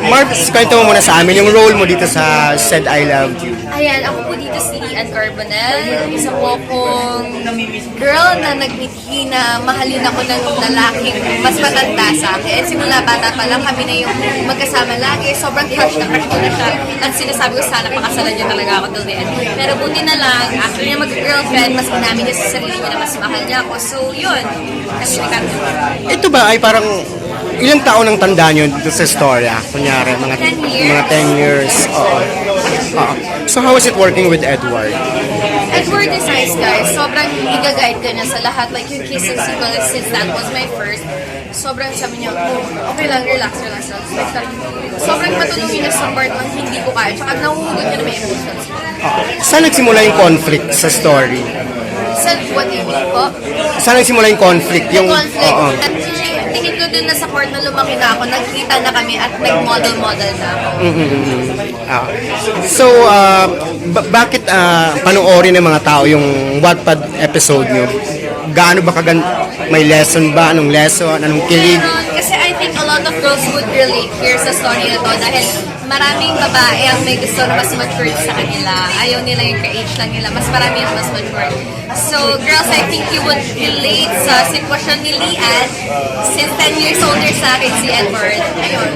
Marbs, kwento mo muna sa amin yung role mo dito sa Said I Love You. Ayan, ako po dito si Ann Carbonell, isa po akong girl na nagmithi na mahalin ako ng lalaking mas matanda sa akin. At simula bata pa lang kami na yung magkasama lagi. Sobrang crush na crush ko na siya. At sinasabi ko sana pakasalan niya talaga ako till the end. Pero buti na lang, after niya mag-girlfriend, mas inamin niya sa sarili niya na mas mahal niya ako. So yun, kasi Ito ba ay parang ilang taon ang tanda nyo dito sa storya? Kunyari, mga 10 years. mga 10 years. Oo. Oo. So how is it working with Edward? Edward is nice, guys. Sobrang i-guide ka niya sa lahat. Like yung kissing sequence, since that was my first, sobrang sabi niya, oh, okay lang, relax. Like, sobrang matulungin na sa part 1, hindi ko kaya. Tsaka nahuhulog niya na may emotions. Saan nagsimula yung conflict sa story? So, what do you mean po? Saan nagsimula yung conflict? Yung conflict. Oo. At tingin ko dun na sa court na lumaki na ako, nagkita na kami at nag-model na ako. Ah. So, bakit panoorin ng mga tao yung Wattpad episode nyo? Gaano ba may lesson ba? Anong lesson? Anong kilig? Meron, kasi I think a lot of girls would relate here sa story na to dahil maraming babae ang may gusto na mas matured sa kanila. Ayaw nila yung ka-age lang nila. Mas marami yung mas matured. So, girls, I think you would relate sa sitwasyon ni Lian since 10 years older sa akin si Edward. Ayun.